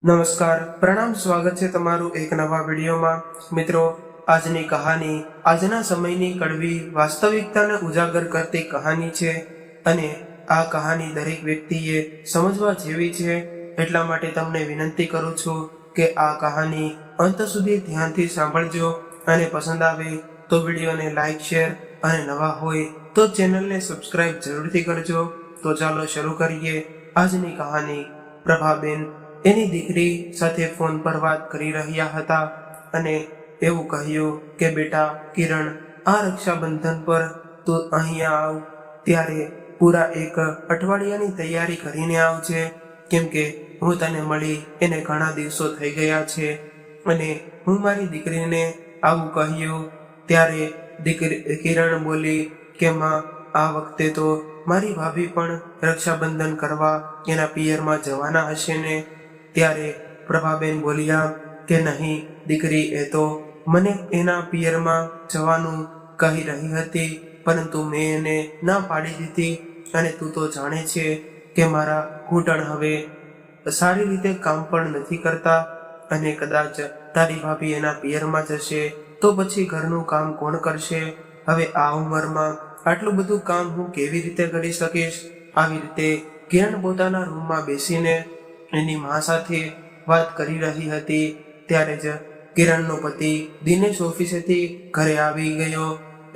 નમસ્કાર, પ્રણામ, સ્વાગત છે તમારું એક નવા વિડીયોમાં। મિત્રો, આજની કહાની આજના સમયની કડવી વાસ્તવિકતાને ઉજાગર કરતી કહાની છે અને આ કહાની દરેક વ્યક્તિએ સમજવા જેવી છે। એટલા માટે તમને વિનંતી કરું છું કે આ કહાની અંત સુધી ધ્યાનથી સાંભળજો અને પસંદ આવે તો વિડીયોને લાઈક, શેર અને નવા હોય તો ચેનલને સબસ્ક્રાઇબ જરૂરથી કરજો। તો ચાલો શરૂ કરીએ આજની કહાની। પ્રભાબેન એની દીકરી સાથે ફોન પર વાત કરી રહ્યા હતા અને એવું કહ્યું કે બેટા કિરણ, આ રક્ષાબંધન પર તું અહીંયા આવ ત્યારે પૂરા એક અઠવાડિયાની તૈયારી કરીને આવજે, કેમ કે હું તને મળી એને ઘણા દિવસો થઈ ગયા છે। અને હું મારી દીકરીને આવું કહ્યું ત્યારે કિરણ બોલી કે માં, આ વખતે તો મારી ભાભી પણ રક્ષાબંધન કરવા એના પિયરમાં જવાના હશે ને? ત્યારે પ્રભાબેન બોલ્યા કે નહીં દીકરી, એ તો મને એના પિયરમાં જવાનું કહી રહી હતી, પરંતુ મેં એને ના પાડી દીધી। અને તું તો જાણે છે કે મારા ઘૂંટણ હવે સારી રીતે કામ પણ નથી કરતા અને કદાચ તારી ભાભી એના પિયરમાં જશે તો પછી ઘરનું કામ કોણ કરશે? હવે આ ઉંમરમાં આટલું બધું કામ હું કેવી રીતે કરી શકીશ? આવી રીતે કિરણ પોતાના રૂમમાં બેસીને એની મા સાથે વાત કરી રહી હતી। ત્યારે જ કિરણનો પતિ દિનેશ ઓફિસેથી ઘરે આવી ગયો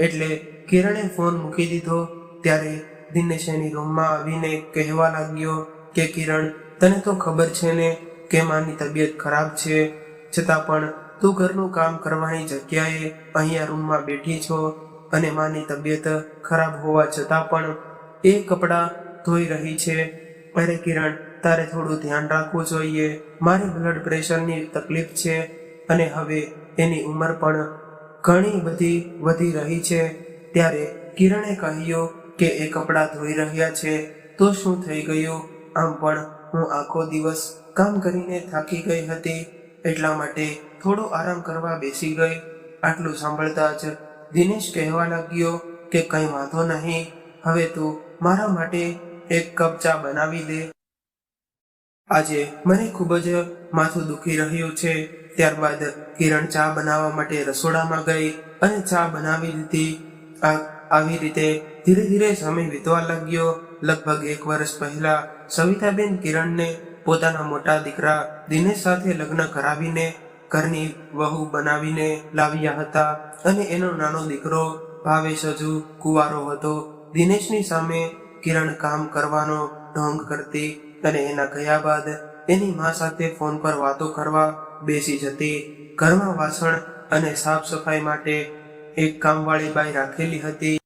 એટલે કિરણે ફોન મૂકી દીધો। ત્યારે દિનેશ એની રૂમમાં આવીને કહેવા લાગ્યો કે કિરણ, તને તો ખબર છે ને કે માની તબિયત ખરાબ છે, છતાં પણ તું ઘરનું કામ કરવાની જગ્યાએ અહીંયા રૂમમાં બેઠી છો અને માની તબિયત ખરાબ હોવા છતાં પણ એ કપડાં ધોઈ રહી છે। અરે કિરણ, તારે થોડું ધ્યાન રાખવું જોઈએ। મારે બ્લડ પ્રેશરની તકલીફ છે અને હવે એની ઉંમર પણ ઘણી બધી વધી રહી છે। ત્યારે કિરણે કહ્યું કે એ કપડાં ધોઈ રહ્યા છે તો શું થઈ ગયું? આમ પણ હું આખો દિવસ કામ કરીને થાકી ગઈ હતી, એટલા માટે થોડો આરામ કરવા બેસી ગઈ। આટલું સાંભળતા જ દિનેશ કહેવા લાગ્યો કે કંઈ વાંધો નહીં, હવે તું મારા માટે એક કપ ચા બનાવી દે। આજે મને ખૂબ જ માથું દુખી રહ્યું છે। ત્યારબાદ કિરણ ચા બનાવવા માટે રસોડામાં ગઈ અને ચા બનાવી દીધી। આવી રીતે ધીરે ધીરે સમય વીતવા લાગ્યો। લગભગ 1 વર્ષ પહેલા સવિતાબેન કિરણને પોતાના મોટા દીકરા દિનેશ સાથે લગ્ન કરાવીને ઘરની વહુ બનાવીને લાવ્યા હતા અને એનો નાનો દીકરો ભાવેશ હજુ કુંવારો હતો। દિનેશની સામે કિરણ કામ કરવાનો ઢોંગ કરતી અને એના ગયા બાદ એની મા સાથે ફોન પર વાતો કરવા બેસી જતી। ઘરમાં વાસણ અને સાફ સફાઈ માટે એક કામવાળી બાઈ રાખેલી હતી,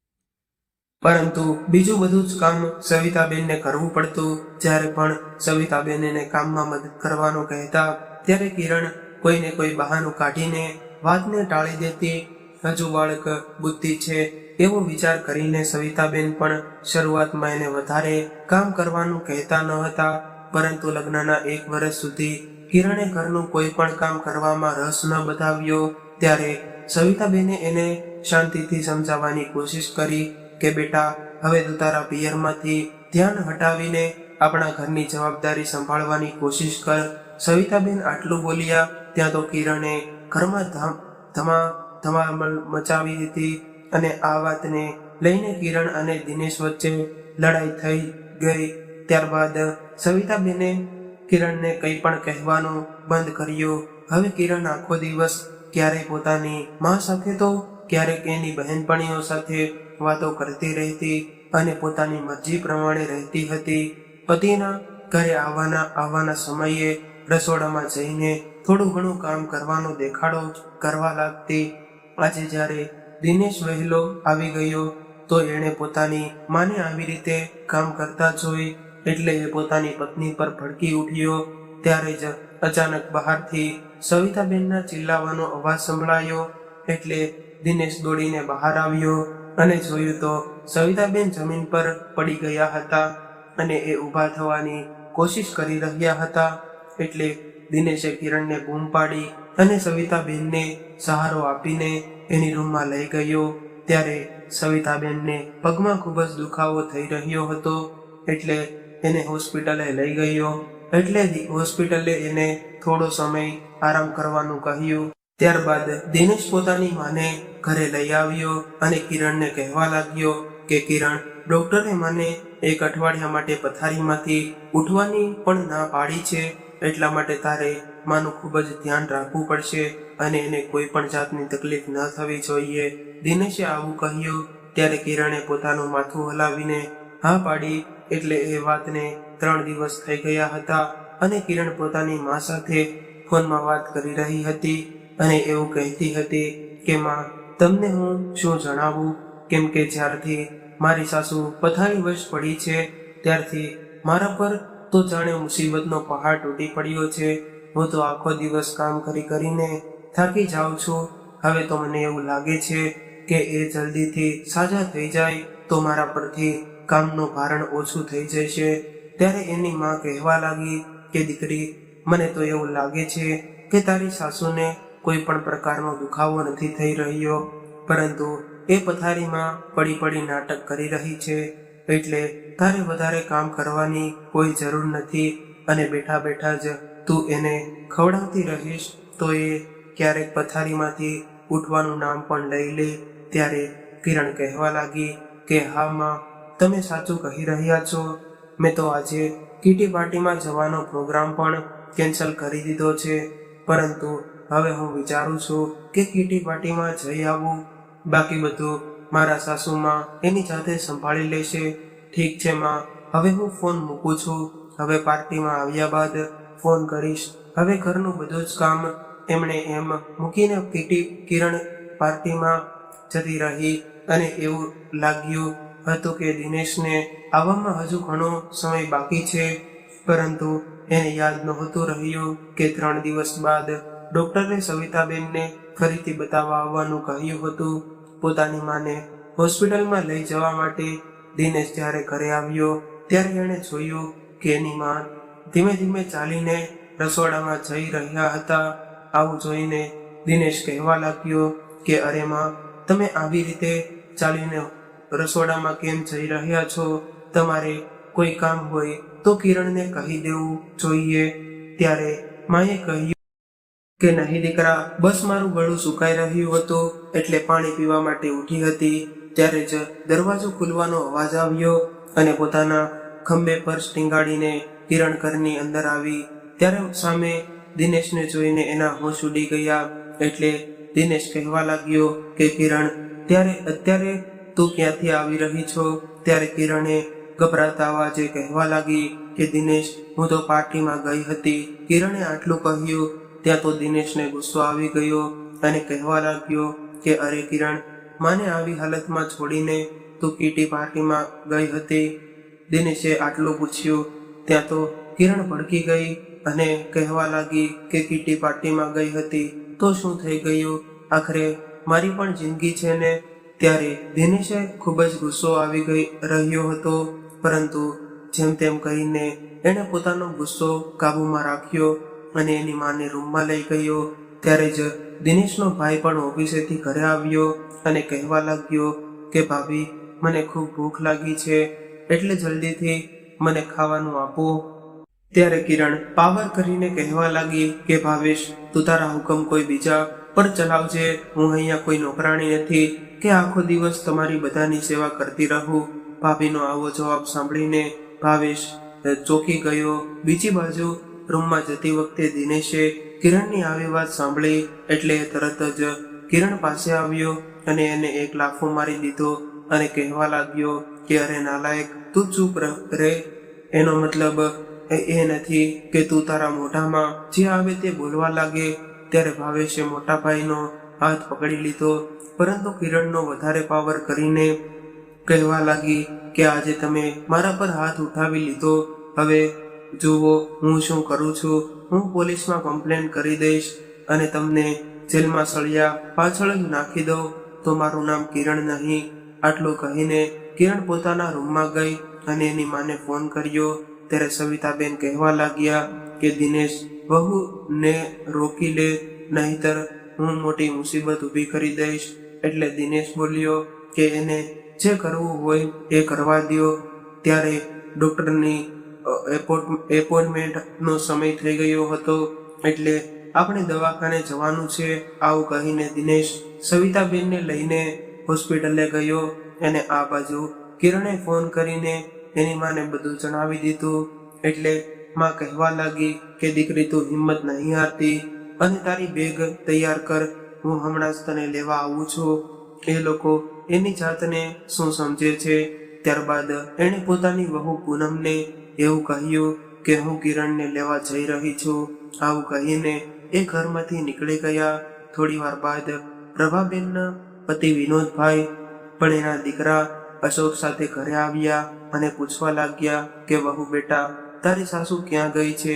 પરંતુ બીજું બધું જ કામ સવિતાબેનને કરવું પડતું। જ્યારે પણ સવિતાબેન એને કામમાં મદદ કરવાનું કહેતા ત્યારે કિરણ કોઈને કોઈ બહાનું કાઢીને વાતને ટાળી દેતી। હજુ બાળક બુદ્ધિ છે એવો વિચાર કરીને સવિતાબેન પણ શરૂઆતમાં એને વધારે કામ કરવાનું કહેતા ન હતા, પરંતુ લગ્નના 1 વર્ષ સુધી કિરણે ઘરનું કોઈ પણ કામ કરવામાં રસ ન બતાવ્યો। ત્યારે સવિતાબેને એને શાંતિથી સમજાવવાની કોશિશ કરી કે બેટા, હવે તું તારા પિયરમાંથી ધ્યાન હટાવીને આપણા ઘરની જવાબદારી સંભાળવાની કોશિશ કર। સવિતાબેન આટલું બોલ્યા ત્યાં તો કિરણે ઘરમાં ધમાલ મચાવી દીધી અને આ વાતને લઈને કિરણ અને દિનેશ વચ્ચે લડાઈ થઈ ગઈ। ત્યારબાદ સવિતાબેને કિરણને કંઈ પણ કહેવાનું બંધ કર્યું। હવે કિરણ આખો દિવસ ક્યારેક પોતાની મા સાથે તો ક્યારેક એની બહેનપણીઓ સાથે વાતો કરતી રહેતી અને પોતાની મરજી પ્રમાણે રહેતી હતી। પતિના ઘરે આવવાના સમયે રસોડામાં જઈને થોડું ઘણું કામ કરવાનો દેખાડો કરવા લાગતી। આજે જ્યારે દિનેશ વહેલો આવી ગયો તો એણે પોતાની માને આવી રીતે કામ કરતા જોઈ એટલે એ પોતાની પત્ની પર ભડકી ઉઠ્યો। ત્યારે જ અચાનક બહારથી સવિતાબેનના ચિલ્લાવાનો અવાજ સંભળાયો એટલે દિનેશ દોડીને બહાર આવ્યો અને જોયું તો સવિતાબેન જમીન પર પડી ગયા હતા અને એ ઊભા થવાની કોશિશ કરી રહ્યા હતા। એટલે દિનેશે કિરણને બૂમ પાડી અને સવિતાબેનને સહારો આપીને એની રૂમમાં લઈ ગયો। ત્યારે સવિતાબેનને પગમાં ખૂબ જ દુખાવો થઈ રહ્યો હતો એટલે એને હોસ્પિટલે લઈ ગયો એટલે હોસ્પિટલે એને થોડો સમય આરામ કરવાનું કહ્યું. ત્યારબાદ દિનેશ પોતાની માને ઘરે લઈ આવ્યો અને કિરણને કહેવા લાગ્યો કે કિરણ, ડોક્ટરે મને 1 અઠવાડિયા માટે પથારીમાંથી ઉઠવાની પણ ના પાડી છે, એટલા માટે તારે માનું ખૂબ જ ધ્યાન રાખવું પડશે અને એને કોઈ પણ જાતની તકલીફ ન થવી જોઈએ. દિનેશે આવું કહ્યું ત્યારે કિરણે પોતાનું માથું હલાવીને હા પાડી. એટલે એ વાતને 3 દિવસ થઈ ગયા હતા અને કિરણ પોતાની મા સાથે ફોનમાં વાત કરી રહી હતી અને એવું કહેતી હતી કે માં, તમને હું શું જણાવું, કેમ કે જ્યારથી મારી સાસુ પથારીવશ પડી છે ત્યારથી મારા પર તો જાણે મુસીબતનો પહાડ તૂટી પડ્યો છે. હું તો આખો દિવસ કામ કરીને થાકી જાઉં છું. હવે તો મને એવું લાગે છે કે એ જલ્દીથી સાજા થઈ જાય તો મારા પરથી કામનું ભારણ ઓછું થઈ જશે. ત્યારે એની માં કહેવા લાગી કે દીકરી, મને તો એવું લાગે છે કે તારી સાસુને કોઈ પણ પ્રકારનો દુખાવો નથી થઈ રહ્યો, પરંતુ એ પથારીમાં પડી નાટક કરી રહી છે. એટલે તારે વધારે કામ કરવાની કોઈ જરૂર નથી અને બેઠા બેઠા જ તું એને ખવડાવતી રહીશ તો એ ક્યારેક પથારીમાંથી ઉઠવાનું નામ પણ લઈ લે. ત્યારે કિરણ કહેવા લાગી કે હા માં, તમે સાચું કહી રહ્યા છો. મેં તો આજે કીટી પાર્ટીમાં જવાનો પ્રોગ્રામ પણ કેન્સલ કરી દીધો છે, પરંતુ હવે હું વિચારું છું કે કીટી પાર્ટીમાં જઈ આવું. બાકી બધું મારા સાસુમાં એની જાતે સંભાળી લેશે. ઠીક છે માં, હવે હું ફોન મૂકું છું. હવે પાર્ટીમાં આવ્યા બાદ ફોન કરીશ. હવે ઘરનું બધું જ કામ એમણે એમ મૂકીને કિરણ પાર્ટીમાં જતી રહી અને એવું લાગ્યું હતું કે દિનેશને આવવામાં હજુ ઘણો સમય બાકી છે, પરંતુ એને યાદ નહોતું રહ્યું કે 3 દિવસ બાદ ડોક્ટરે સવિતાબેનને ફરીથી બતાવવા આવવાનું કહ્યું હતું. પોતાની માને હોસ્પિટલમાં લઈ જવા માટે દિનેશ જ્યારે ઘરે આવ્યો ત્યારે એણે જોયું કે એની માં ધીમે ધીમે ચાલીને રસોડામાં જઈ રહ્યા હતા. આવું જોઈને દિનેશ કહેવા લાગ્યો કે અરે માં, તમે આવી રીતે ચાલીને રસોડામાં કેમ જઈ રહ્યા છો? તમારે કોઈ કામ હોય તો કિરણને કહી દેવું જોઈએ. ત્યારે માએ કહ્યું કે નહીં દીકરા, બસ મારું ગળું સુકાઈ રહ્યું હતું એટલે પાણી પીવા માટે ઉઠી હતી. ત્યારે જ દરવાજો ખુલવાનો અવાજ આવ્યો અને પોતાના ખંભે પર ટીંગાડીને કિરણ ઘરની અંદર આવી. ત્યારે સામે દિનેશને જોઈને એના હોશ ઉડી ગયા. એટલે દિનેશ કહેવા લાગ્યો કે કિરણ, અત્યારે તું ક્યાંથી આવી રહી છો? ત્યારે કિરણે ગભરાતા અવાજે કહેવા લાગી કે દિનેશ, હું તો પાર્ટીમાં ગઈ હતી. કિરણે આટલું કહ્યું ત્યાં તો દિનેશને ગુસ્સો આવી ગયો અને કહેવા લાગ્યો કે અરે કિરણ, માને આવી હાલતમાં છોડીને તું કીટી પાર્ટીમાં ગઈ હતી? દિનેશે આટલું પૂછ્યું ત્યાં તો કિરણ ભડકી ગઈ અને કહેવા લાગી કે કીટી પાર્ટીમાં ગઈ હતી તો શું થઈ ગયું? આખરે મારી પણ જિંદગી છે ને. ત્યારે દિનેશે ખૂબ જ ગુસ્સો આવી રહ્યો હતો, પરંતુ જેમ તેમ કહીને એણે પોતાનો ગુસ્સો કાબૂમાં રાખ્યો અને એની માને રૂમમાં લઈ ગયો. ત્યારે જ દિનેશનો ભાઈ પણ ઓફિસેથી ઘરે આવ્યો અને કહેવા લાગ્યો કે ભાભી, મને ખૂબ ભૂખ લાગી છે, એટલે જલ્દીથી મને ખાવાનું આપો. ત્યારે કિરણ પાવર કરીને કહેવા લાગી કે ભાવેશ, તું તારા હુકમ કોઈ બીજા પર ચલાવજે. હું અહીંયા કોઈ નોકરાણી નથી કે આખો દિવસ તમારી બધાની સેવા કરતી રહું. ભાભીનો આવો જવાબ સાંભળીને ભાવેશ ચોંકી ગયો. બીજી બાજુ રૂમમાં જતી વખતે દિનેશે કિરણની આવી વાત સાંભળી એટલે તરત જ કિરણ પાસે આવ્યો અને એને એક લાફો મારી દીધો અને કહેવા લાગ્યો કે અરે નાલાયક, તું ચૂપ રહે. એનો મતલબ એ નથી કે તું તારા મોઢામાં જે આવે તે બોલવા લાગે. ત્યારે ભાવેશે મોટા ભાઈનો હાથ પકડી લીધો, પરંતુ કિરણનો વધારે પાવર કરીને કહેવા લાગી કે આજે તમે મારા પર હાથ ઉઠાવી લીધો. હવે જુઓ હું શું કરું છું. હું પોલીસમાં કમ્પ્લેન કરી દઈશ અને તમને જેલમાં સળિયા પાછળ જ નાખી દઉં તો મારું નામ કિરણ નહીં. આટલું કહીને કિરણ પોતાના રૂમમાં ગઈ અને એની માને ફોન કર્યો. ત્યારે સવિતાબેન કહેવા લાગ્યા કે દિનેશ, વહુને રોકી લે, નહીતર હું મોટી મુસીબત ઊભી કરી દઈશ. એટલે દિનેશ બોલ્યો કે એને જે કરવું હોય એ કરવા દ્યો. ત્યારે ડોક્ટરની એપોઇન્ટમેન્ટનો સમય થઈ ગયો હતો, એટલે આપણે દવાખાને જવાનું છે. આવું કહીને દિનેશ સવિતાબેનને લઈને હોસ્પિટલે ગયો અને આ બાજુ કિરણે ફોન કરીને એની માને બધું જણાવી દીધું. એટલે માં કહેવા લાગી કે દીકરી, તું હિંમત નહીં હારતી અને તારી બેગ તૈયાર કર, હું હમણાં જ તને લેવા આવું છું. એ લોકો એની જાતને શું સમજે છે. ત્યારબાદ એણે પોતાની વહુ પૂનમને એવું કહ્યું કે હું કિરણને લેવા જઈ રહી છું. આવું કહીને એ ઘરમાંથી નીકળી ગયા. થોડી વાર બાદ પ્રભાબેનના પતિ વિનોદભાઈ પણ એના દીકરા અશોક સાથે ઘરે આવ્યા અને પૂછવા લાગ્યા કે વહુ બેટા, તારી સાસુ ક્યાં ગઈ છે?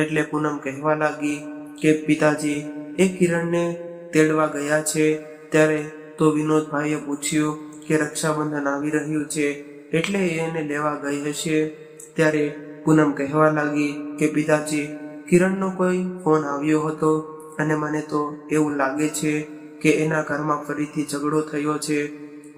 એટલે પૂનમ કહેવા લાગી કે પિતાજી, એ કિરણને તેડવા ગયા છે. ત્યારે તો વિનોદભાઈએ પૂછ્યું કે રક્ષાબંધન આવી રહ્યું છે એટલે એને લેવા ગઈ હશે. ત્યારે પૂનમ કહેવા લાગી કે પિતાજી, કિરણનો કોઈ ફોન આવ્યો હતો અને મને તો એવું લાગે છે કે એના ઘરમાં ફરીથી ઝઘડો થયો છે.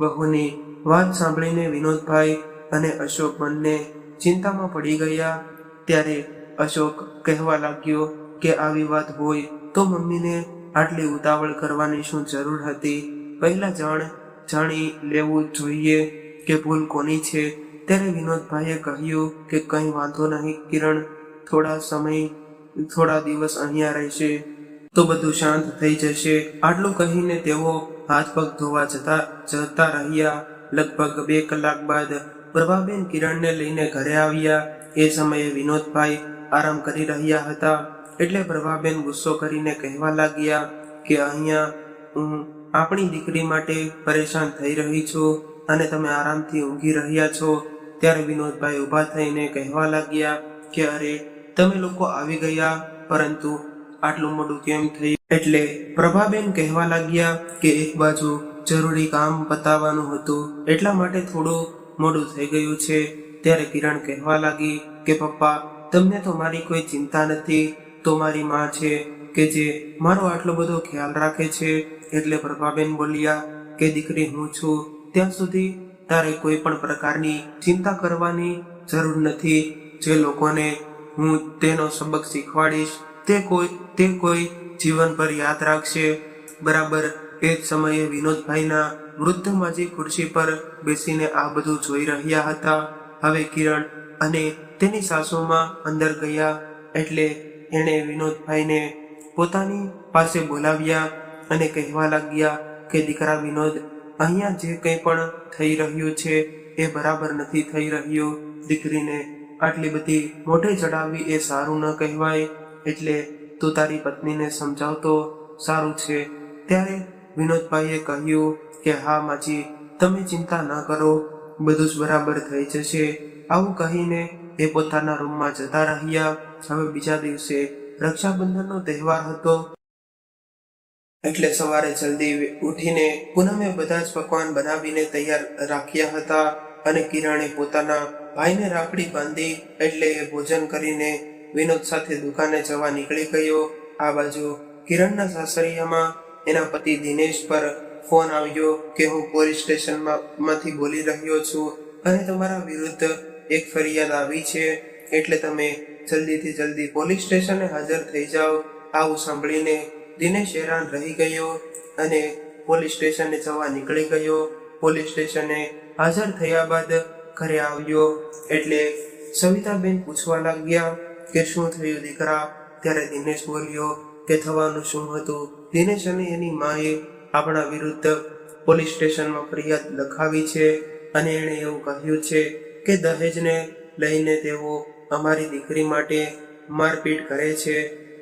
વહુની વાત સાંભળીને વિનોદભાઈ અને અશોક બંને ચિંતામાં પડી ગયા. ત્યારે અશોક કહેવા લાગ્યો કે આવી વાત હોય તો મમ્મીને આટલી ઉતાવળ કરવાની શું જરૂર હતી? પહેલા જાણી લેવું જોઈએ કે ભૂલ કોની છે. ત્યારે વિનોદભાઈએ કહ્યું કે કંઈ વાંધો નહીં કિરણ, થોડા દિવસ અહીંયા રહેશે તો બધું શાંત થઈ જશે. આટલું કહીને તેઓ હાથ પગ ધોવા જતા રહ્યા. લગભગ 2 કલાક બાદ પ્રભાબેન કિરણને લઈને ઘરે આવ્યા. એ સમયે વિનોદભાઈ આરામ કરી રહ્યા હતા. એટલે પ્રભાબેન ગુસ્સો કરીને કહેવા લાગ્યા કે અહીંયા હું આપણી દીકરી માટે પરેશાન થઈ રહી છું અને તમે આરામથી ઊંઘી રહ્યા છો. ત્યારે વિનોદભાઈ ઊભા થઈને કહેવા લાગ્યા કે અરે, તમે લોકો આવી ગયા, પરંતુ આટલું મોડું કેમ થયું? એટલે પ્રભાબેન કહેવા લાગ્યા કે એક બાજુ જરૂરી કામ પતાવવાનું હતું એટલા માટે થોડું મોડું થઈ ગયું છે. ત્યારે કિરણ કહેવા લાગી કે પપ્પા, તમને તો મારી કોઈ ચિંતા નથી, તો મારી માં છે કે જે મારો આટલો બધો ખ્યાલ રાખે છે. એટલે પ્રભાબેન બોલ્યા કે દીકરી, હું છું ત્યાં સુધી તારે કોઈ પણ પ્રકારની ચિંતા કરવાની જરૂર નથી. જે લોકોને હું તેનો સબક શીખવાડીશ તે કોઈ જીવનભર યાદ રાખશે, બરાબર? એ જ સમયે વિનોદભાઈના વૃદ્ધ માજી ખુરશી પર બેસીને આ બધું જોઈ રહ્યા હતા. હવે કિરણ અને તેની સાસુમાં અંદર ગયા. એટલે એણે વિનોદભાઈને પોતાની પાસે બોલાવ્યા અને કહેવા લાગ્યા કે દીકરા વિનોદ, અહીંયા જે કંઈ પણ થઈ રહ્યું છે એ બરાબર નથી થઈ રહ્યું. દીકરીને આટલી બધી મોઢે ચડાવવી એ સારું ન કહેવાય. એટલે તું તારી પત્નીને સમજાવતો સારું છે. ત્યારે વિનોદભાઈએ કહ્યું કે હા માજી, તમે ચિંતા ન કરો, બધું જ બરાબર થઈ જશે. આવું કહીને એ પોતાના રૂમમાં જતા રહ્યા. હવે બીજા દિવસે રક્ષાબંધનનો તહેવાર હતો. એટલે સવારે જલ્દી ઉઠીને પૂનમે બધા જ પકવાન બનાવીને તૈયાર રાખ્યા હતા અને કિરણે પોતાના ભાઈને રાખડી બાંધી. એટલે એ ભોજન કરીને વિનોદ સાથે દુકાને જવા નીકળી ગયો. આ બાજુ કિરણના સાસરિયામાં એના પતિ દિનેશ પર ફોન આવ્યો કે હું પોલીસ સ્ટેશનમાંથી બોલી રહ્યો છું અને તમારા વિરુદ્ધ એક ફરિયાદ આવી છે, એટલે તમે જલ્દીથી જલ્દી પોલીસ સ્ટેશને હાજર થઈ જાઓ. આવું સાંભળીને દિનેશ હેરાન રહી ગયો અને પોલીસ સ્ટેશને જવા નીકળી ગયો. પોલીસ સ્ટેશને હાજર થયા બાદ ઘરે આવ્યો. એટલે સવિતાબેન પૂછવા લાગ્યા કે શું થયું દીકરા? ત્યારે દિનેશ બોલ્યો કે થવાનું શું હતું? દિનેશ અને એની માએ આપણા વિરુદ્ધ પોલીસ સ્ટેશનમાં ફરિયાદ લખાવી છે અને એણે એવું કહ્યું છે કે દહેજને લઈને તેઓ અમારી દીકરી માટે મારપીટ કરે છે.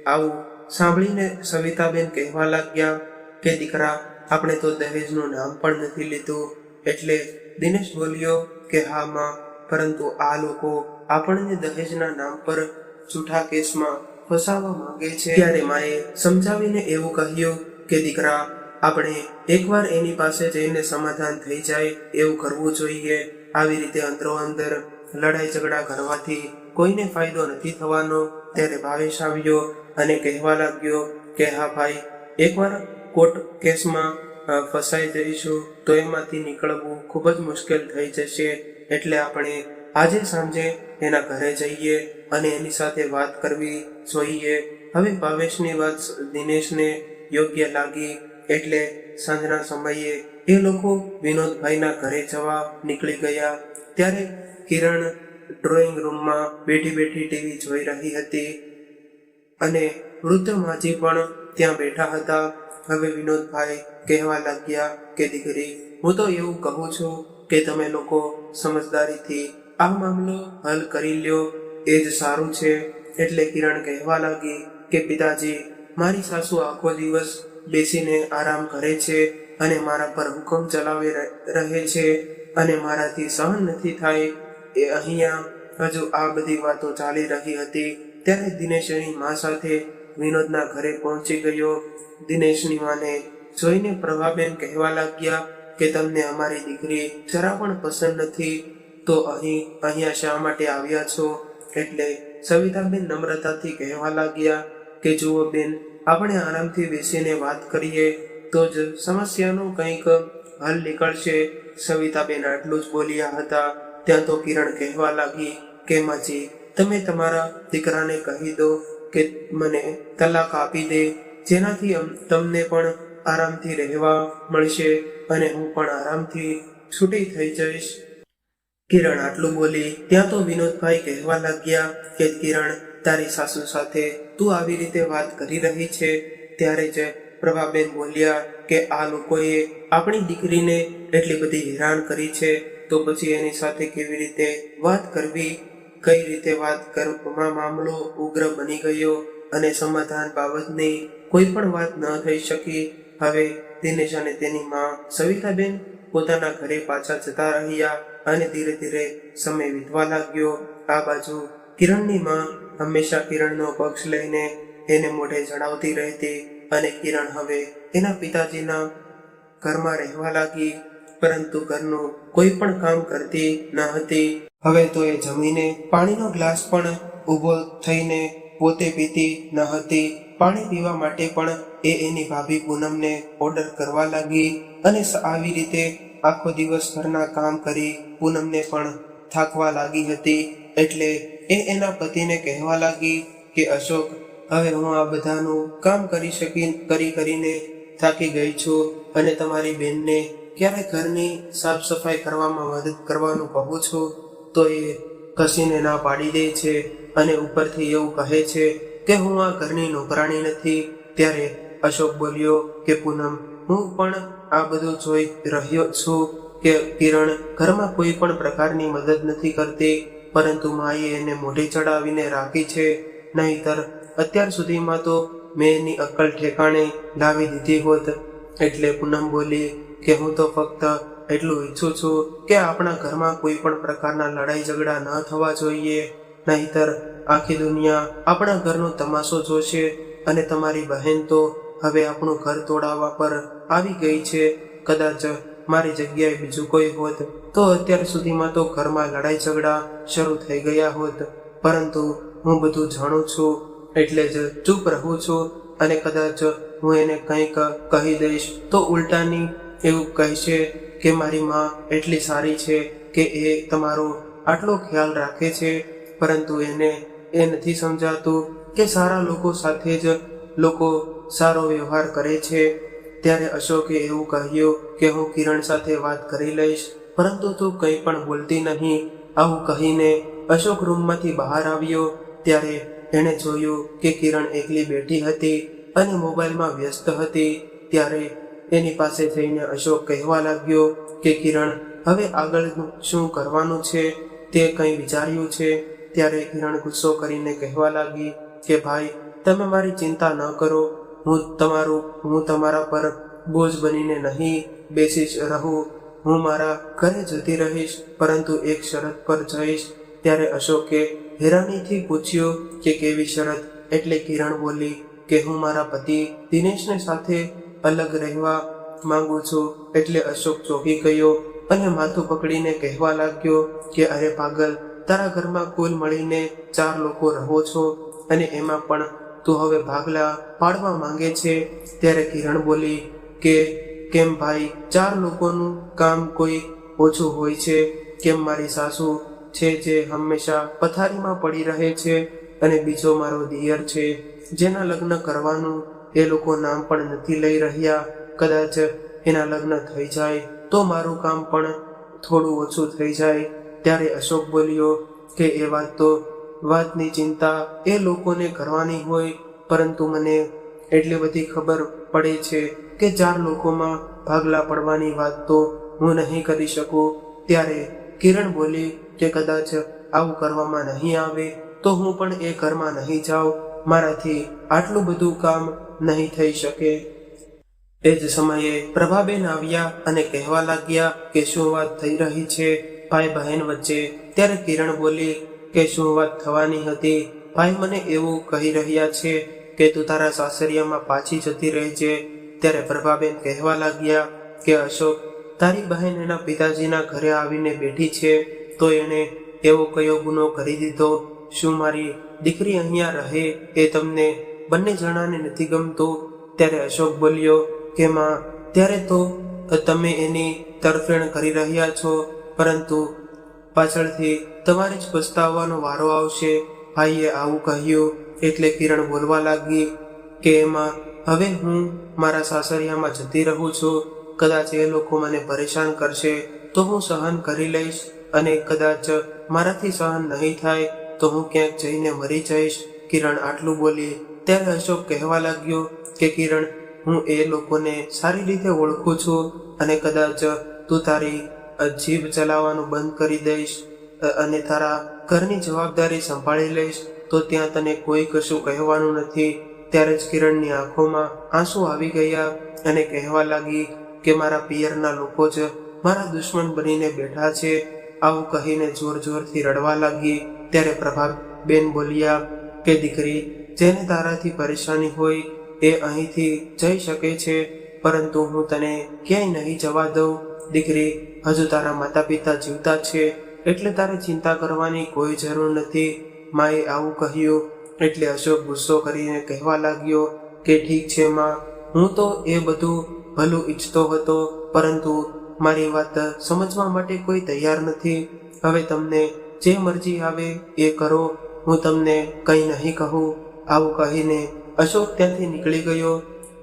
આવું સાંભળીને સવિતાબેન કહેવા લાગ્યા કે દીકરા, આપણે તો દહેજનું નામ પણ નથી લીધું. એટલે દિનેશ બોલ્યો કે હા માં, પરંતુ આ લોકો આપણને દહેજના નામ પર જૂઠા કેસમાં ફસાવવા માંગે છે. ત્યારે માએ સમજાવીને એવું કહ્યું કે દીકરા, આપણે એકવાર એની પાસે જઈને સમાધાન થઈ જાય એવું કરવું જોઈએ. આવી રીતે અંદરો અંદર લડાઈ ઝઘડા કરવાથી કોઈને ફાયદો નથી થવાનો. ત્યારે ભાવેશ આવ્યો અને કહેવા લાગ્યો કે હા ભાઈ, એકવાર કોર્ટ કેસમાં ફસાઈ જઈશું તો એમાંથી નીકળવું ખૂબ જ મુશ્કેલ થઈ જશે. એટલે આપણે આજે સાંજે એના ઘરે જઈએ અને એની સાથે વાત કરવી જોઈએ. હવે ભાવેશની વાત દિનેશને યોગ્ય લાગી એટલે સાંજના સમયે એ લોકો વિનોદભાઈના ઘરે જવા નીકળી ગયા. ત્યારે કિરણ ડ્રોઈંગ રૂમમાં બેઠી બેઠી ટીવી જોઈ રહી હતી અને વૃદ્ધ માજી પણ ત્યાં બેઠા હતા. હવે વિનોદભાઈ કહેવા લાગ્યા કે દીકરી, હું તો એવું કહું છું કે તમે લોકો સમજદારીથી આ મામલો હલ કરી લ્યો, એ જ સારું છે. એટલે કિરણ કહેવા લાગી કે પિતાજી, મારી સાસુ આખો દિવસ બેસીને આરામ કરે છે અને મારા પર હુકમ ચલાવી રહે છે અને મારાથી સહન નથી થાય. એ અહીંયા હજુ આ બધી વાતો ચાલી રહી હતી ત્યારે દિનેશ એની મા સાથે વિનોદના ઘરે પહોંચી ગયો. દિનેશની માને જોઈને પ્રભાબેન કહેવા લાગ્યા કે તમને અમારી દીકરી જરા પણ પસંદ નથી, તો અહીંયા શા માટે આવ્યા છો? એટલે સવિતાબેન નમ્રતાથી કહેવા લાગ્યા કે જુઓ બેન, આપણે આરામથી બેસીને વાત કરીએ તો જ સમસ્યાનું કંઈક હલ નીકળશે. સવિતાબેન આટલું જ બોલ્યા હતા ત્યાં તો કિરણ કહેવા લાગી કે માજી, તમે તમારા દીકરાને કહી દો કે મને તલાક આપી દે, જેનાથી તમને પણ આરામથી રહેવા મળશે અને હું પણ આરામથી છૂટી થઈ જઈશ. કિરણ આટલું બોલી ત્યાં તો વિનોદભાઈ કહેવા લાગ્યા કે કિરણ, તારી સાસુ સાથે તું આવી રીતે વાત કરી રહી છે? ત્યારે જ પ્રભાબેન બોલ્યા કે આ લોકોએ આપણી દીકરીને એટલી બધી હેરાન કરી છે, તો પછી એની સાથે કેવી રીતે વાત કરવી? કઈ રીતે વાત કરવામાં મામલો ઉગ્ર બની ગયો અને સમાધાન બાબતની કોઈ પણ વાત ન થઈ શકી. હવે દિનેશ અને તેની માં સવિતાબેન પોતાના ઘરે પાછા જતા રહ્યા અને ધીરે ધીરે સમય વીતવા લાગ્યો. આ બાજુ કિરણની માં હંમેશા કિરણનો પક્ષ લઈને એને મોઢે જણાવતી રહેતી અને કિરણ હવે એના પિતાજીના ઘરમાં રહેવા લાગી, પરંતુ ઘરનું કોઈ પણ કામ કરતી ન હતી. હવે તો એ જમીને પાણીનો ગ્લાસ પણ ઊભો થઈને પોતે પીતી ન હતી. પાણી પીવા માટે પણ એ એની ભાભી પૂનમને ઓર્ડર કરવા લાગી અને આવી રીતે આખો દિવસ ઘરના કામ કરી પૂનમને પણ થાકવા લાગી હતી. એટલે એ એના પતિને કહેવા લાગી કે અશોક, હવે હું આ બધાનું કામ કરીને થાકી ગઈ છું અને તમારી બેનને ક્યારે ઘરની સાફ સફાઈ કરવામાં મદદ કરવાનું કહું છું તો એ કસીને ના પાડી દે છે અને ઉપરથી એવું કહે છે કે હું આ ઘરની નોકરાણી નથી. ત્યારે અશોક બોલ્યો કે પૂનમ, હું પણ આ બધું જોઈ રહ્યો છું કે કિરણ ઘરમાં કોઈ પણ પ્રકારની મદદ નથી કરતી, પરંતુ માએ એને મોઢે ચડાવીને રાખી છે, નહીતર અત્યાર સુધીમાં તો મેં એની અક્કલ ઠેકાણે લાવી દીધી હોત. એટલે પૂનમ બોલી કે હું તો ફક્ત એટલું ઈચ્છું છું કે આપણા ઘરમાં કોઈ પણ પ્રકારના લડાઈ ઝઘડા ન થવા જોઈએ, નહીતર આખી દુનિયા આપણા ઘરનો તમાશો જોશે અને તમારી બહેન તો હવે આપણું ઘર તોડાવવા પર આવી ગઈ છે. કદાચ મારી જગ્યાએ બીજું કોઈ હોત તો અત્યાર સુધીમાં તો ઘરમાં લડાઈ ઝઘડા શરૂ થઈ ગયા હોત, પરંતુ હું બધું જાણું છું એટલે જ ચૂપ રહું છું અને કદાચ હું એને કંઈક કહી દઈશ તો ઉલટાની એવું કહેશે કે મારી માં એટલી સારી છે કે એ તમારો આટલો ખ્યાલ રાખે છે, પરંતુ એને એ નથી સમજાતું કે સારા લોકો સાથે જ લોકો સારો વ્યવહાર કરે છે. ત્યારે અશોકે એવું કહ્યું કે હું કિરણ સાથે વાત કરી લઈશ, પરંતુ તું કંઈ પણ બોલતી નહીં. આવું કહીને અશોક રૂમમાંથી બહાર આવ્યો ત્યારે એણે જોયું કે કિરણ એકલી બેઠી હતી અને મોબાઈલમાં વ્યસ્ત હતી. ત્યારે એની પાસે જઈને અશોક કહેવા લાગ્યો કે કિરણ, હવે આગળ શું કરવાનું છે તે કંઈ વિચાર્યું છે? ત્યારે કિરણ ગુસ્સો કરીને કહેવા લાગી કે ભાઈ, તમે મારી ચિંતા ન કરો, હું તમારા પર બોજ બનીને નહીં બેસી રહું, હું મારા ઘરે જતી રહીશ, પરંતુ એક શરત પર જઈશ. ત્યારે અશોકે હેરાનીથી પૂછ્યું કે કેવી શરત? એટલે કિરણ બોલી કે હું મારા પતિ દિનેશને સાથે અલગ રહેવા માંગુ છું. એટલે અશોક ચોંકી ગયો અને માથું પકડીને કહેવા લાગ્યો કે અરે પાગલ, તારા ઘરમાં કુલ મળીને 4 લોકો રહો છો અને એમાં પણ તું હવે ભાગલા પાડવા માંગે છે. ત્યારે કિરણ બોલી કે કેમ ભાઈ, 4 લોકોનું કામ કોઈ ઓછું હોય છે? કેમ મારી સાસુ છે જે હંમેશા પથારીમાં પડી રહે છે, અને બીજો મારો દિયર છે જેના લગ્ન કરવાનું એ લોકો નામ પણ નથી લઈ રહ્યા. કદાચ એના લગ્ન થઈ જાય તો મારું કામ પણ થોડું ઓછું થઈ જાય. ત્યારે અશોક બોલ્યો કે એ વાતની ચિંતા એ લોકોને કરવાની હોય, પરંતુ મને એટલી બધી ખબર પડે છે કે 4 લોકોમાં ભાગલા પડવાની વાત તો હું નહીં કરી શકું. ત્યારે કિરણ બોલી કે કદાચ આવું કરવામાં નહીં આવે તો હું પણ એ ઘરમાં નહીં જાઉં. મારાથી આટલું બધું કામ નહીં થઈ શકે. એ જ સમયે પ્રભાબેન આવ્યા અને કહેવા લાગ્યા કે શું વાત થઈ રહી છે ભાઈ બહેન વચ્ચે. ત્યારે કિરણ બોલી કે શું વાત થવાની હતી ભાઈ, મને એવું કહી રહ્યા છે કે તું તારા સાસરિયામાં પાછી જતી રહેજે. ત્યારે પ્રભાબેન કહેવા લાગ્યા કે અશોક, તારી બહેન એના પિતાજીના ઘરે આવીને બેઠી છે તો એણે એવો કયો ગુનો કરી દીધો? શું મારી દીકરી અહીંયા રહે એ તમને બંને જણાને નથી ગમતું? ત્યારે અશોક બોલ્યો કે માં, ત્યારે તો તમે એની તરફેણ કરી રહ્યા છો, પરંતુ પાછળથી તમારે જ પસ્તાવવાનો વારો આવશે. ભાઈએ આવું કહ્યું એટલે કિરણ બોલવા લાગી કે એમાં હવે હું મારા સાસરિયામાં જતી રહું છું. કદાચ એ લોકો મને પરેશાન કરશે તો હું સહન કરી લઈશ, અને કદાચ મારાથી સહન નહીં થાય તો હું ક્યાંક જઈને મરી જઈશ. કિરણ આટલું બોલી ત્યારે અશોક કહેવા લાગ્યો કે કિરણ, હું એ લોકોને સારી રીતે ઓળખું છું, અને કદાચ તું તારી જીભ ચલાવવાનું બંધ કરી દઈશ અને તારા ઘરની જવાબદારી સંભાળી લઈશ તો ત્યાં તને કોઈ કશું કહેવાનું નથી. ત્યારે જ કિરણની આંખોમાં આંસુ આવી ગયા અને કહેવા લાગી કે મારા પિયરના લોકો જ મારા દુશ્મન બનીને બેઠા છે. આવું કહીને જોર જોરથી રડવા લાગી. ત્યારે પ્રભાબેન બોલ્યા કે દીકરી, જેને તારાથી પરેશાની હોય એ અહીંથી જઈ શકે છે, પરંતુ હું તને ક્યાંય નહીં જવા દઉં. દીકરી, હજુ તારા માતા પિતા જીવતા છે એટલે તારે ચિંતા કરવાની કોઈ જરૂર નથી. માએ આવું કહ્યું એટલે અશોક ગુસ્સો કરીને કહેવા લાગ્યો કે ઠીક છે માં, હું તો એ બધું ભલું ઈચ્છતો હતો, પરંતુ મારી વાત સમજવા માટે કોઈ તૈયાર નથી. હવે તમને જે મરજી આવે એ કરો, હું તમને કંઈ નહીં કહું. આવું કહીને અશોક ત્યાંથી નીકળી ગયો.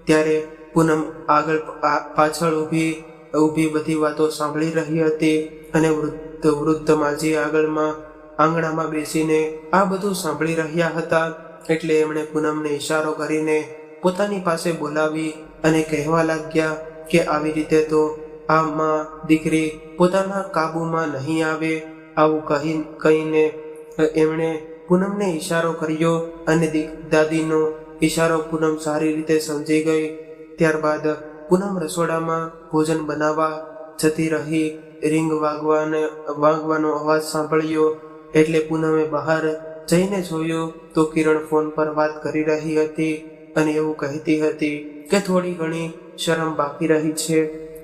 ત્યારે પૂનમ આગળ પાછળ ઊભી બધી વાતો સાંભળી રહી હતી, અને વૃદ્ધ માજી આંગણામાં બેસીને આ બધું સાંભળી રહ્યા હતા. એટલે એમણે પૂનમને ઈશારો કરીને પોતાની પાસે બોલાવી અને કહેવા લાગ્યા કે આવી રીતે તો આ માં દીકરી પોતાના કાબુમાં નહીં આવે. આવું કહીને એમણે પૂનમને ઈશારો કર્યો, અને દાદીનો ઈશારો પૂનમ સારી રીતે સમજી ગઈ. ત્યારબાદ પૂનમ રસોડામાં ભોજન બનાવવા જતી રહી. રીંગ વાગવાનો અવાજ સાંભળ્યો એટલે પૂનમે બહાર જઈને જોયું તો કિરણ ફોન પર વાત કરી રહી હતી અને એવું કહેતી હતી કે થોડી ઘણી શરમ બાકી રહી છે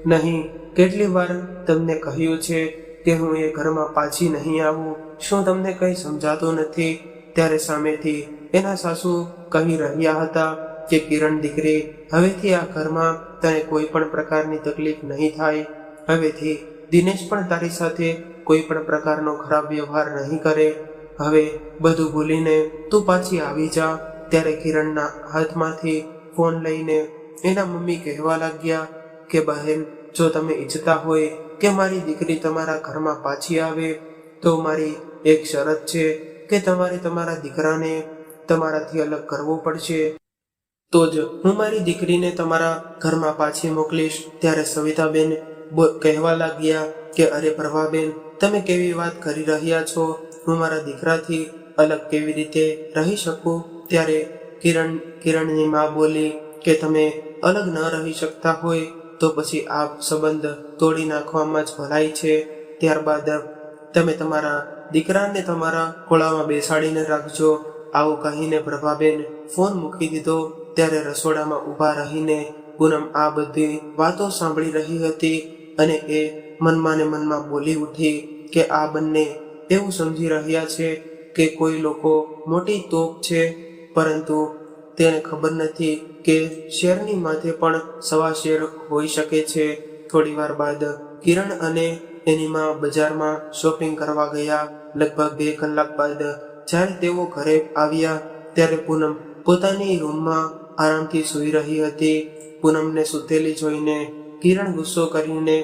નહીં. કેટલી વાર તમને કહ્યું છે કે હું એ ઘરમાં પાછી નહીં આવું, શું તમને કંઈ સમજાતું નથી? ત્યારે સામેથી એના સાસુ કહી રહ્યા હતા કે કિરણ દીકરી, હવેથી આ ઘરમાં તને કોઈ પણ પ્રકારની તકલીફ નહીં થાય. હવેથી દિનેશ પણ તારી સાથે કોઈ પણ પ્રકારનો ખરાબ વ્યવહાર નહીં કરે. હવે બધું ભૂલીને તું પાછી આવી જા. ત્યારે કિરણના હાથમાંથી ફોન લઈને એના મમ્મી કહેવા લાગ્યા કે બહેન, જો તમે ઈચ્છતા હોય કે મારી દીકરી તમારા ઘરમાં પાછી આવે તો મારી એક શરત છે કે તમારે તમારા દીકરાને તમારાથી અલગ કરવો પડશે, તો જ હું મારી દીકરીને તમારા ઘરમાં પાછી મોકલીશ. ત્યારે સવિતાબેન કહેવા લાગ્યા કે અરે પ્રભાબેન, તમે કેવી વાત કરી રહ્યા છો? હું મારા દીકરાથી અલગ કેવી રીતે રહી શકું? ત્યારે કિરણની મા બોલી કે તમે અલગ ન રહી શકતા હોય તો પછી આ સંબંધ તોડી નાખવામાં જ ભલાઈ છે. ત્યારબાદ તમે તમારા દીકરાને તમારા ખોળામાં બેસાડીને રાખજો. આવું કહીને પ્રભાબેન ફોન મૂકી દીધો. ત્યારે રસોડામાં ઊભા રહીને પૂનમ આ બધી વાતો સાંભળી રહી હતી, અને એ મનમાં ને મનમાં બોલી ઉઠી કે આ બંને એવું સમજી રહ્યા છે કે કોઈ લોકો મોટી તોપ છે, પરંતુ તેને ખબર નથી કે શેરની માથે પણ સવા શેર હોઈ શકે છે. થોડી વાર બાદ કિરણ અને એની માં બજારમાં શોપિંગ કરવા ગયા. લગભગ 2 કલાક બાદ જ્યારે તેઓ ઘરે આવ્યા ત્યારે પૂનમ પોતાની રૂમમાં આરામથી સૂઈ રહી હતી. પૂનમને સૂતેલી જોઈને કિરણ ગુસ્સો કરીને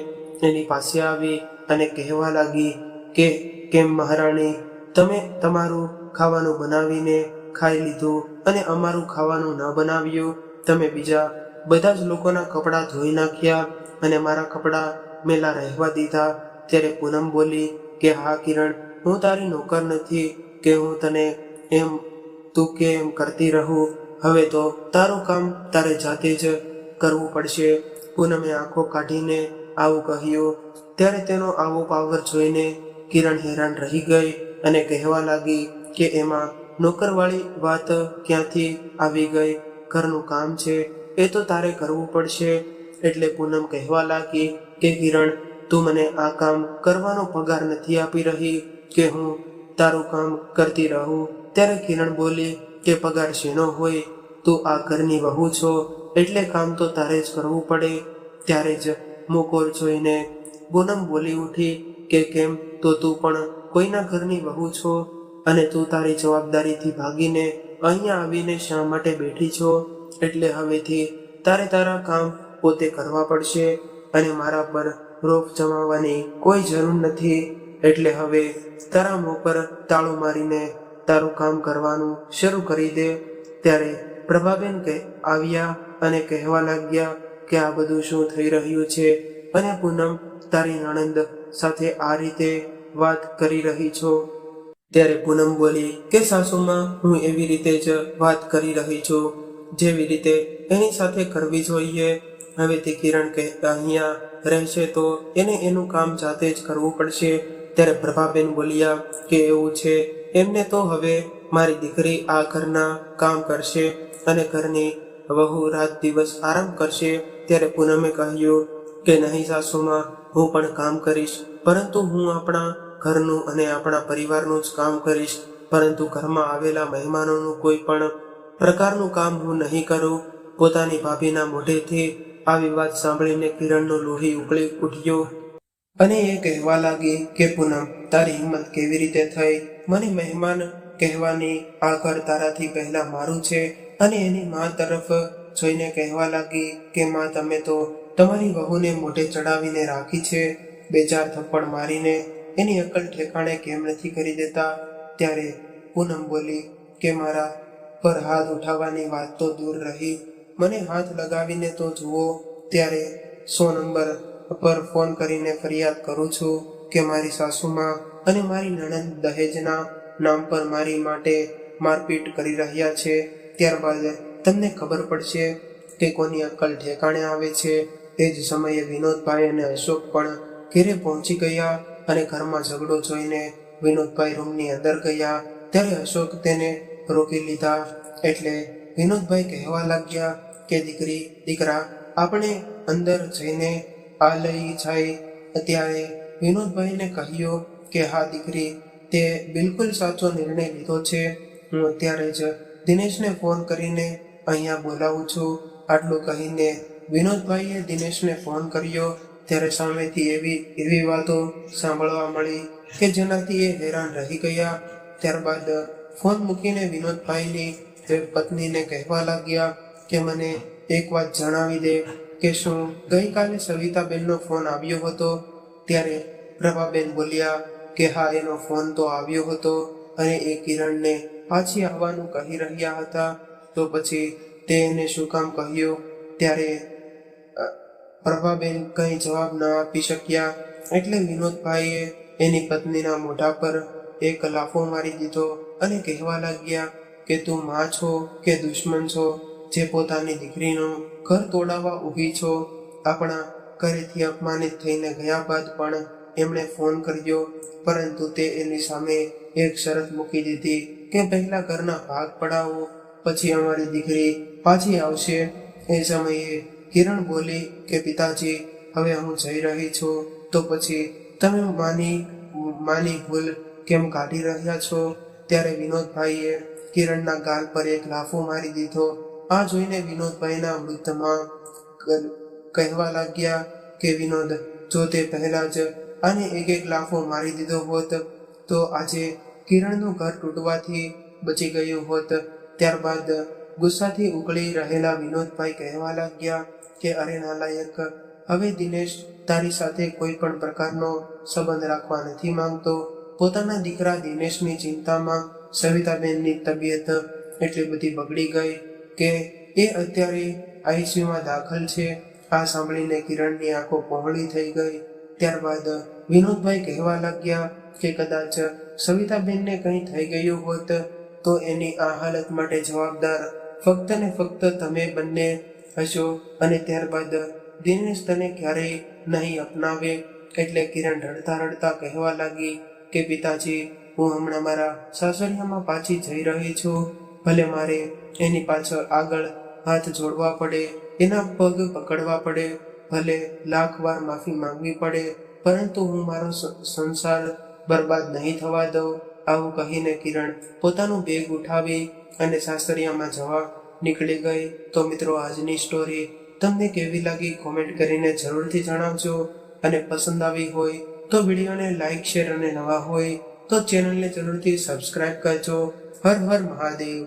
એની પાસે આવી અને કહેવા લાગી કે કેમ મહારાણી, તમે તમારું ખાવાનું બનાવીને ખાઈ લીધું અને અમારું ખાવાનું ન બનાવ્યું. તમે બીજા બધા જ લોકોના કપડાં ધોઈ નાખ્યા અને મારા કપડાં મેલા રહેવા દીધા. ત્યારે પૂનમ બોલી કે હા કિરણ, હું તારી નોકર નથી કે હું તને એમ તું કે એમ કરતી રહું. હવે તો તારું કામ તારે જાતે જ કરવું પડશે. પૂનમે આંખો કાઢીને આવું કહ્યું. ત્યારે તેનો આવો પાવર જોઈને કિરણ હેરાન રહી ગઈ અને કહેવા લાગી કે એમાં નોકરવાળી વાત ક્યાંથી આવી ગઈ? ઘરનું કામ છે એ તો તારે કરવું પડશે. એટલે પૂનમ કહેવા લાગી કે કિરણ, તું મને આ કામ કરવાનો પગાર નથી આપી રહી કે હું તારું કામ કરતી રહું. ત્યારે કિરણ બોલી કે પગાર શેનો હોય? તું આ ઘરની વહુ છો એટલે કામ તો તારે જ કરવું પડે. ત્યારે જ મુકોર જોઈને પૂનમ બોલી ઉઠી કે કેમ, તો તું પણ કોઈના ઘરની વહુ છો અને તું તારી જવાબદારીથી ભાગીને અહીંયા આવીને શા માટે બેઠી છો? એટલે હવેથી તારે તારા કામ પોતે કરવા પડશે અને મારા પર રોપ જમાવવાની કોઈ જરૂર નથી. એટલે હવે તારા મોં પર તાળું મારીને તારું કામ કરવાનું શરૂ કરી દે. ત્યારે પ્રભાબેન આવ્યા અને કહેવા લાગ્યા કે આ બધું શું થઈ રહ્યું છે અને પૂનમ તારી નણંદ સાથે આ રીતે વાત કરી રહી છો? ત્યારે પૂનમ બોલી કે સાસુમાં, હું એવી રીતે જ વાત કરી રહી છું જેવી રીતે એની સાથે કરવી જોઈએ. હવે તે કિરણ કે અહીંયા રહેશે તો એને એનું કામ જાતે જ કરવું પડશે. ત્યારે પ્રભાબેન બોલ્યા કે એવું છે, એમને તો હવે મારી દીકરી આ ઘરના કામ કરશે અને ઘરની વહુ રાત દિવસ આરામ કરશે. ત્યારે પૂનમે કહ્યું કે નહીં સાસુમાં, હું પણ કામ કરીશ, પરંતુ હું આપણા ઘરનું અને આપણા પરિવારનું જ કામ કરીશ, પરંતુ ઘરમાં આવેલા મહેમાનોનું કોઈ પણ પ્રકારનું કામ હું નહીં કરું. પોતાની ભાભીના મોઢેથી આવી વાત સાંભળીને કિરણનું લોહી ઉકળી ઉઠ્યું અને એ કહેવા લાગી કે પૂનમ, તારી હિંમત કેવી રીતે થઈ? મને મહેમાન કહેવાની આ ઘર તારાથી પહેલા મારું છે. અને એની મા તરફ જોઈને કહેવા લાગી કે માં, તમે તો તમારી વહુને મોઢે ચડાવીને રાખી છે. 2-4 થપ્પડ મારીને એની અક્કલ ઠેકાણે કેમ નથી કરી દેતા? ત્યારે પૂનમ બોલી કે મારા પર હાથ ઉઠાવવાની વાત તો દૂર રહી, મને હાથ લગાવીને તો જુઓ. ત્યારે 100 નંબર પર ફોન કરીને ફરિયાદ કરું છું કે મારી સાસુમાં અને મારી નણંદ દહેજના નામ પર મારી માટે મારપીટ કરી રહ્યા છે. ત્યારબાદ તમને ખબર પડશે કે કોની અક્કલ ઠેકાણે આવે છે. એ જ સમયે વિનોદભાઈ અને અશોક પણ ઘરે પહોંચી ગયા અને ઘરમાં ઝઘડો જોઈને વિનોદભાઈ રૂમની અંદર ગયા. ત્યારે અશોક તેને રોકી લીધા. એટલે વિનોદભાઈ કહેવા લાગ્યા કે દીકરા, આપણે અંદર જઈને આ લઈ જાય. ત્યારે વિનોદભાઈને કહ્યું કે હા દીકરી, તે બિલકુલ સાચો નિર્ણય લીધો છે. હું અત્યારે જ દિનેશને ફોન કરીને અહીંયા બોલાવું છું. આટલું કહીને વિનોદભાઈએ દિનેશને ફોન કર્યો. ત્યારે સામેથી એવી વાતો સાંભળવા મળી કે જેનાથી એ હેરાન રહી ગયા. ત્યારબાદ ફોન મૂકીને વિનોદભાઈની પત્નીને કહેવા લાગ્યા કે મને એક વાત જણાવી દે કે શું ગઈકાલે સવિતાબેનનો ફોન આવ્યો હતો? ત્યારે પ્રભાબેન બોલ્યા કે હા, એનો ફોન તો આવ્યો હતો અને એ કિરણને પાછી આવવાનું કહી રહ્યા હતા, તો પછી તે એને શું કામ કહ્યું? ત્યારે પ્રભાબેન કંઈ જવાબ ન આપી શક્યા. એટલે વિનોદભાઈએ એની પત્નીના મોઢા પર એક લાફો મારી દીધો અને કહેવા લાગ્યા કે તું માં છો કે દુશ્મન છો, જે પોતાની દીકરીનું ઘર તોડાવવા ઊભી છો? આપણા ઘરેથી અપમાનિત થઈને ગયા બાદ પણ એમણે ફોન કર્યો, પરંતુ તે એની સામે એક શરત મૂકી દીધી કે પહેલા ઘરના ભાગ પડાવો, પછી અમારી દીકરી પાછી આવશે. એ સમયે કિરણ બોલી કે પિતાજી, હવે હું જઈ રહી છું, તો પછી તમે માની ભૂલ કેમ કાઢી રહ્યા છો? ત્યારે વિનોદભાઈએ કિરણના ગાલ પર એક લાફો મારી દીધો. આ જોઈને વિનોદભાઈના વૃદ્ધમાં કહેવા લાગ્યા કે વિનોદ, જો તે પહેલા જ આને એક લાફો મારી દીધો હોત તો આજે કિરણનું ઘર તૂટવાથી બચી ગયું હોત. ત્યારબાદ ગુસ્સાથી ઉકળી રહેલા વિનોદભાઈ કહેવા લાગ્યા કે અરે નાલાયક, હવે દિનેશ તારી સાથે કોઈ પણ પ્રકારનો સંબંધ રાખવા નથી માંગતો. પોતાના દીકરા દિનેશની ચિંતામાં સવિતાબેનની તબિયત એટલી બધી બગડી ગઈ કે એ અત્યારે આઈસીયુમાં દાખલ છે. આ સાંભળીને કિરણની આંખો પહોળી થઈ ગઈ. ત્યારબાદ વિનોદભાઈ કહેવા લાગ્યા કે કદાચ સવિતાબેનને કંઈ થઈ ગયું હોત તો એની આ હાલત માટે જવાબદાર ફક્ત ને ફક્ત તમે બંને હશો અને ત્યારબાદ દિનેશ તને ક્યારેય નહીં અપનાવે. એટલે કિરણ રડતા રડતા કહેવા લાગી કે પિતાજી, હું હમણાં મારા સાસરિયામાં પાછી જઈ રહી છું. ભલે મારે એની પાછળ આગળ હાથ જોડવા પડે, એના પગ પકડવા પડે, ભલે લાખ વાર માફી માંગવી પડે, પરંતુ હું મારો સંસાર બરબાદ નહીં થવા દઉં. આવું કહીને કિરણ પોતાનું બેગ ઉઠાવી અને સાસરિયામાં જવા નીકળી ગઈ. તો મિત્રો, આજની સ્ટોરી તમને કેવી લાગી કોમેન્ટ કરીને જરૂરથી જણાવજો અને પસંદ આવી હોય તો વિડીયોને લાઈક, શેર અને નવા હોય તો ચેનલને જરૂરથી સબસ્ક્રાઇબ કરજો. હર હર મહાદેવ.